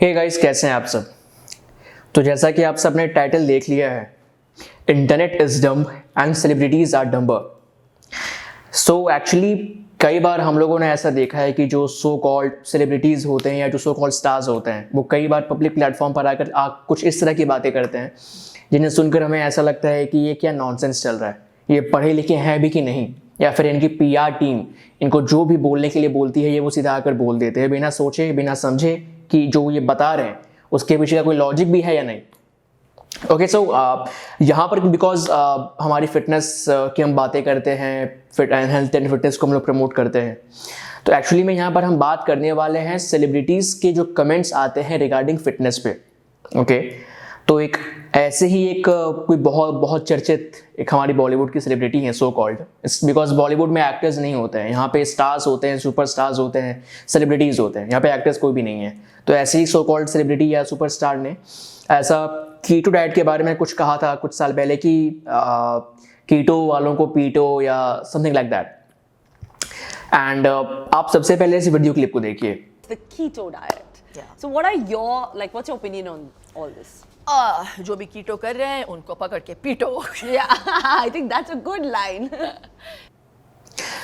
Hey guys, कैसे हैं आप सब। तो जैसा कि आप सब ने टाइटल देख लिया है, internet is dumb and celebrities are dumber. So actually कई बार हम लोगों ने ऐसा देखा है कि जो सो कॉल्ड सेलिब्रिटीज़ होते हैं या जो सो कॉल्ड स्टार्स होते हैं वो कई बार पब्लिक प्लेटफॉर्म पर आकर कुछ इस तरह की बातें करते हैं जिन्हें सुनकर हमें ऐसा लगता है कि ये क्या नॉनसेंस चल रहा है, ये पढ़े लिखे हैं भी कि नहीं, या फिर इनकी पीआर टीम इनको जो भी बोलने के लिए बोलती है ये वो सीधा आकर बोल देते हैं बिना सोचे बिना समझे कि जो ये बता रहे हैं उसके पीछे का कोई लॉजिक भी है या नहीं। ओके, सो यहाँ पर बिकॉज हमारी फिटनेस की हम बातें करते हैं, fit and health and fitness को हम लोग प्रमोट करते हैं, तो एक्चुअली में यहाँ पर हम बात करने वाले हैं सेलिब्रिटीज़ के जो कमेंट्स आते हैं रिगार्डिंग फिटनेस पे। ओके, तो एक ऐसे ही एक कोई बहुत बहुत चर्चित एक हमारी बॉलीवुड की सेलिब्रिटी हैं सो कॉल्ड, बिकॉज बॉलीवुड में एक्टर्स नहीं होते हैं, यहाँ पे स्टार्स होते हैं, सुपर स्टार्स होते हैं, सेलिब्रिटीज़ होते हैं, यहाँ पे एक्टर्स कोई भी नहीं है। तो ऐसे ही सो कॉल्ड सेलिब्रिटी या सुपरस्टार ने ऐसा कीटो डाइट के बारे में कुछ कहा था कुछ साल पहले कि कीटो वालों को पीटो या समथिंग लाइक दैट। एंड आप सबसे पहले इस वीडियो क्लिप को देखिए। The keto diet. Yeah. So what are what's your opinion on all this? जो भी कीटो कर रहे हैं उनको पकड़ के पीटो। Yeah, I think that's a good line.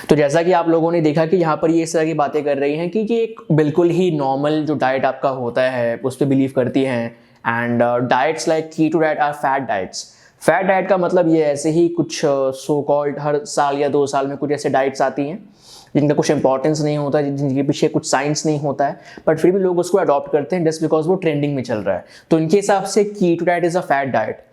तो जैसा कि आप लोगों ने देखा कि यहाँ पर ये इस तरह की बातें कर रही हैं कि ये एक बिल्कुल ही नॉर्मल जो डाइट आपका होता है उस पर बिलीव करती हैं। And diets like keto diet are fat diets. Fat diet का मतलब ये ऐसे ही कुछ सो कॉल्ड हर साल या 2 साल में कुछ ऐसे डाइट्स आती हैं जिनका कुछ इंपॉर्टेंस नहीं होता, जिनके पीछे कुछ साइंस नहीं होता है, बट फिर भी लोग उसको अडॉप्ट करते हैं जस्ट बिकॉज वो ट्रेंडिंग में चल रहा है। तो इनके हिसाब से keto diet is a fat diet.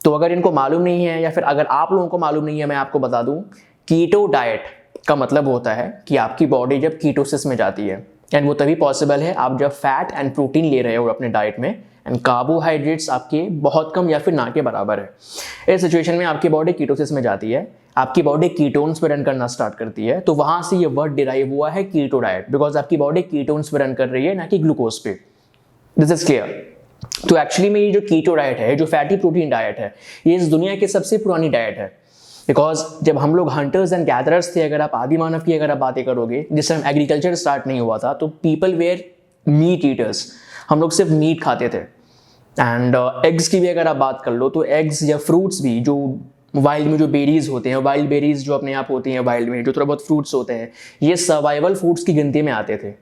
तो अगर इनको मालूम नहीं है या फिर अगर आप लोगों को मालूम नहीं है, मैं आपको बता दूं, कीटो डाइट का मतलब होता है कि आपकी बॉडी जब कीटोसिस में जाती है, एंड वो तभी पॉसिबल है आप जब फैट एंड प्रोटीन ले रहे हो अपने डाइट में एंड कार्बोहाइड्रेट्स आपके बहुत कम या फिर ना के बराबर है। इस सिचुएशन में आपकी बॉडी कीटोसिस में जाती है, आपकी बॉडी कीटोन्स पे रन करना स्टार्ट करती है। तो वहाँ से ये वर्ड डिराइव हुआ है कीटो डाइट, बिकॉज आपकी बॉडी कीटोन्स पे रन कर रही है ना कि ग्लूकोज पे। This is clear. तो एक्चुअली में ये जो कीटो डाइट है, जो फैटी प्रोटीन डाइट है, ये इस दुनिया की सबसे पुरानी डाइट है। बिकॉज जब हम लोग हंटर्स एंड गैदरर्स थे, अगर आप आदि मानव की अगर आप बातें करोगे, जिस टाइम एग्रीकल्चर स्टार्ट नहीं हुआ था, तो पीपल वेयर मीट ईटर्स, हम लोग सिर्फ मीट खाते थे। एंड एग्स की भी अगर आप बात कर लो तो एग्स या फ्रूट्स भी जो वाइल्ड में जो बेरीज होते हैं, वाइल्ड बेरीज जो अपने आप होती हैं वाइल्ड में, जो थोड़ा बहुत फ्रूट्स होते हैं, ये सर्वाइवल फूड्स की गिनती में आते थे।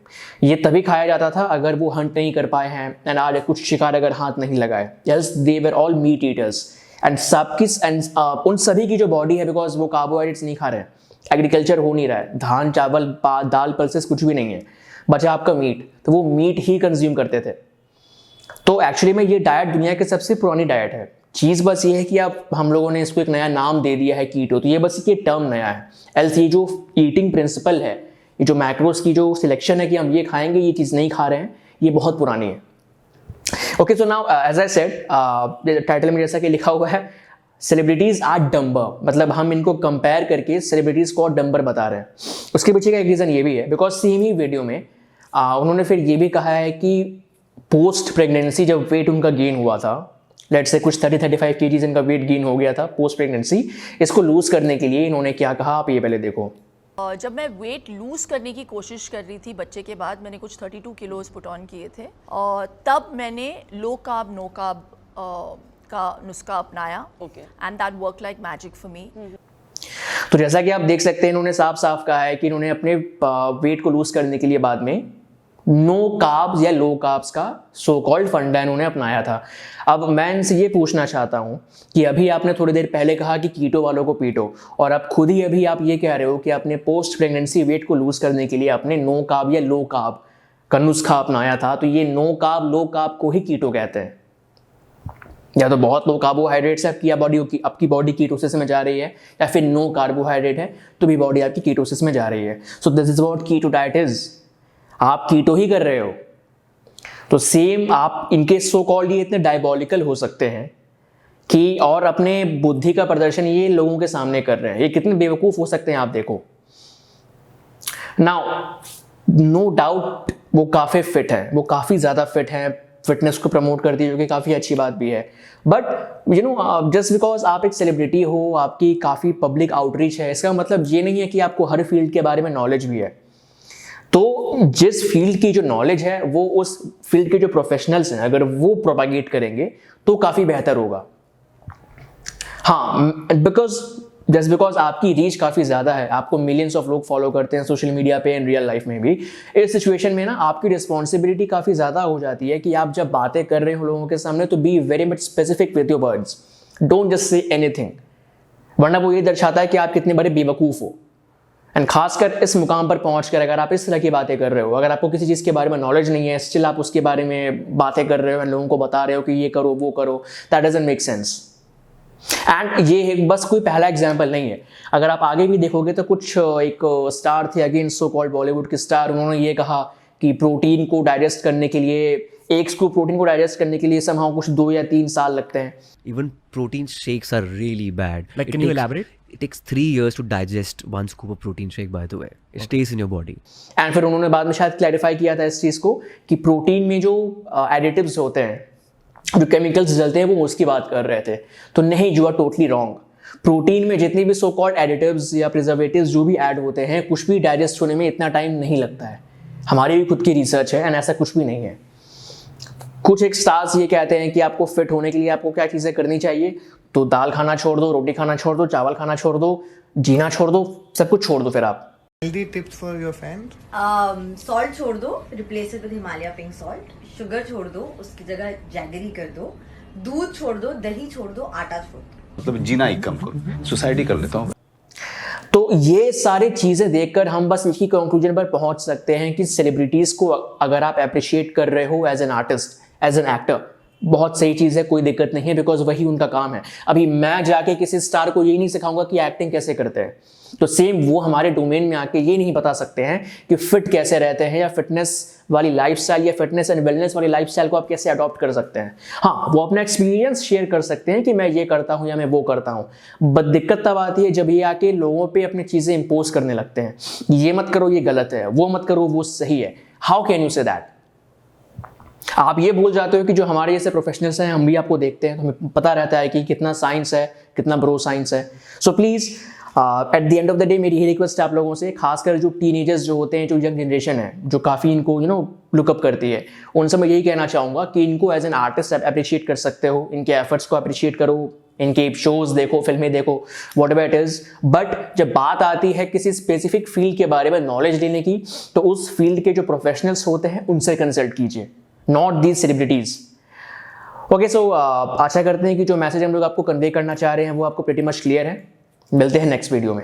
ये तभी खाया जाता था अगर वो हंट नहीं कर पाए हैं एंड आज कुछ शिकार अगर हाथ नहीं लगाए। Yes, they were all meet eaters and उन सभी की जो बॉडी है, बिकॉज वो कार्बोहाइड्रेट्स नहीं खा रहे हैं, एग्रीकल्चर हो नहीं रहा है, धान चावल दाल पल्सेस कुछ भी नहीं है, बचा आपका मीट, तो वो मीट ही कंज्यूम करते थे। तो एक्चुअली में ये डाइट दुनिया की सबसे पुरानी डाइट है। चीज़ बस ये है कि आप हम लोगों ने इसको एक नया नाम दे दिया है कीटो, तो ये बस ये टर्म नया है। एल्स ये जो ईटिंग प्रिंसिपल है, ये जो मैक्रोस की जो सिलेक्शन है कि हम ये खाएंगे ये चीज़ नहीं खा रहे हैं, ये बहुत पुरानी है। Okay, so now as I said, title में जैसा कि लिखा हुआ है सेलिब्रिटीज आर डम्बर, मतलब हम इनको कंपेयर करके सेलिब्रिटीज को डम्बर बता रहे हैं। उसके पीछे का एक रीज़न ये भी है, बिकॉज सेम ही वीडियो में उन्होंने फिर ये भी कहा है कि पोस्ट प्रेगनेंसी जब वेट उनका गेन हुआ था, लेट्स से कुछ 30-35 kg इनका वेट गेन हो गया था पोस्ट प्रेगनेंसी, इसको लूज करने के लिए इन्होंने क्या कहा आप ये पहले देखो। जब मैं वेट लूज करने की कोशिश कर रही थी बच्चे के बाद, मैंने कुछ 32 किलोज पुट ऑन किए थे, और तब मैंने लो कार्ब नो कार्ब का नुस्खा अपनाया, and that work like magic for me. तो जैसा कि आप देख सकते हैं, इन्होंने साफ साफ कहा है कि इन्होंने अपने वेट को लूज करने के लिए बाद में नो कार्ब्स या लो कार्ब्स का सो कॉल्ड फंडा इन्होंने अपनाया था। अब मैं इनसे ये पूछना चाहता हूँ कि अभी आपने थोड़ी देर पहले कहा कि कीटो वालों को पीटो, और अब खुद ही अभी आप ये कह रहे हो कि आपने पोस्ट प्रेगनेंसी वेट को लूज करने के लिए आपने नो कार्ब या लो कार्ब का नुस्खा अपनाया था। तो ये नो कार्ब लो कार्ब को ही कीटो कहते हैं। या तो बहुत लो कार्बोहाइड्रेट्स है आपकी बॉडी कीटोसिस में जा रही है, या फिर नो कार्बोहाइड्रेट है तो भी बॉडी आपकी कीटोसिस में जा रही है। So this is what keto diet is. आप कीटो ही कर रहे हो। तो सेम आप इनके सो कॉल्ड ये इतने डायबॉलिकल हो सकते हैं कि और अपने बुद्धि का प्रदर्शन ये लोगों के सामने कर रहे हैं, ये कितने बेवकूफ हो सकते हैं आप देखो। नाउ नो डाउट वो काफ़ी फिट है, वो काफ़ी ज़्यादा फिट है, फिटनेस को प्रमोट करती है, जो कि काफ़ी अच्छी बात भी है। But you know, just because आप एक सेलिब्रिटी हो, आपकी काफ़ी पब्लिक आउटरीच है, इसका मतलब ये नहीं है कि आपको हर फील्ड के बारे में नॉलेज भी है। तो जिस फील्ड की जो नॉलेज है वो उस फील्ड के जो प्रोफेशनल्स हैं अगर वो प्रोपागेट करेंगे तो काफ़ी बेहतर होगा। हाँ, बिकॉज आपकी रीच काफ़ी ज़्यादा है, आपको मिलियंस ऑफ लोग फॉलो करते हैं सोशल मीडिया पे एंड रियल लाइफ में भी। इस सिचुएशन में ना आपकी रिस्पॉन्सिबिलिटी काफ़ी ज़्यादा हो जाती है कि आप जब बातें कर रहे हो लोगों के सामने तो be very much specific with your words, don't just say anything, वरना वो ये दर्शाता है कि आप कितने बड़े बेवकूफ़ हो। एंड खासकर इस मुकाम पर पहुंचकर अगर आप इस तरह की बातें कर रहे हो, अगर आपको किसी चीज़ के बारे में नॉलेज नहीं है, स्टिल आप उसके बारे में बातें कर रहे हो एंड लोगों को बता रहे हो कि ये करो वो करो, that doesn't make sense. And ये बस कोई पहला एग्जाम्पल नहीं है, अगर आप आगे भी देखोगे तो कुछ एक स्टार थे अगेन सो कॉल्ड बॉलीवुड के स्टार, उन्होंने ये कहा कि प्रोटीन को डाइजेस्ट करने के लिए, एक स्कूप प्रोटीन को डाइजेस्ट करने के लिए समहाउ कुछ 2 या 3 साल लगते हैं। Even protein shakes are really bad. Like, can you elaborate? It takes 3 years to digest 1 scoop of protein shake, by the way. It stays in your body. And फिर उन्होंने बाद में शायद क्लैरिफाई किया था इस चीज़ को कि प्रोटीन में जो एडिटिव्स होते हैं, जो केमिकल्स डलते हैं, वो उसकी बात कर रहे थे। तो नहीं, you are totally wrong. Protein में जितनी भी सो कॉल्ड एडिटिव्स या प्रिजर्वेटिव्स जो भी ऐड होते हैं, कुछ भी डाइजेस्ट होने में इतना टाइम नहीं लगता है। हमारी भी खुद की रिसर्च है एंड ऐसा कुछ भी नहीं है। कुछ एक स्टार्स ये कहते हैं कि आपको फिट होने के लिए आपको क्या चीज़ें करनी चाहिए, तो दाल खाना छोड़ दो, रोटी खाना छोड़ दो, चावल खाना छोड़ दो, जीना छोड़ दो, सब कुछ छोड़ दो फिर आप। Healthy tips for your friend? Salt छोड़ दो, replace it with Himalaya pink salt. Sugar छोड़ दो, उसकी जगह जैगरी कर दो। दूध छोड़ दो, दही छोड़ दो, आटा छोड़ दो। मतलब जीना ही कम करो, सुसाइड कर लेता हूँ। तो ये सारी चीज़ें देखकर हम बस इसी कंक्लूजन पर पहुंच सकते हैं कि सेलिब्रिटीज़ को अगर आप अप्रिशिएट कर रहे हो as an artist, as an actor, बहुत सही चीज़ है, कोई दिक्कत नहीं है, बिकॉज वही उनका काम है। अभी मैं जाके किसी स्टार को ये नहीं सिखाऊंगा कि एक्टिंग कैसे करते हैं, तो सेम वो हमारे डोमेन में आके ये नहीं बता सकते हैं कि फिट कैसे रहते हैं या फिटनेस वाली लाइफस्टाइल या फिटनेस एंड वेलनेस वाली लाइफस्टाइल को आप कैसे अडॉप्ट कर सकते हैं। हाँ, वो अपना एक्सपीरियंस शेयर कर सकते हैं कि मैं ये करता हूँ या मैं वो करता हूँ, बट दिक्कत तब आती है जब ये आके लोगों पे अपनी चीज़ें इम्पोज करने लगते हैं। ये मत करो, ये गलत है, वो मत करो, वो सही है। How can you say that? आप ये भूल जाते हो कि जो हमारे जैसे प्रोफेशनल्स हैं, हम भी आपको देखते हैं तो हमें पता रहता है कि कितना साइंस है, कितना ब्रो साइंस है। So please at the end of the day मेरी यही रिक्वेस्ट है आप लोगों से, खासकर जो टीनेजर्स जो होते हैं, जो यंग जनरेशन है, जो काफ़ी इनको लुकअप करती है, उनसे मैं यही कहना चाहूँगा कि इनको एज एन आर्टिस्ट अप्रिशिएट कर सकते हो, इनके एफर्ट्स को अप्रिशिएट करो, इनके शोज़ देखो, फिल्में देखो, what ever it is. But जब बात आती है किसी स्पेसिफिक फील्ड के बारे में नॉलेज लेने की, तो उस फील्ड के जो प्रोफेशनल्स होते हैं उनसे कंसल्ट कीजिए, नॉट दीज सेलिब्रिटीज़। ओके, सो आशा करते हैं कि जो मैसेज हम लोग आपको कन्वे करना चाह रहे हैं वो आपको प्रीटी मच क्लियर है। मिलते हैं नेक्स्ट वीडियो में।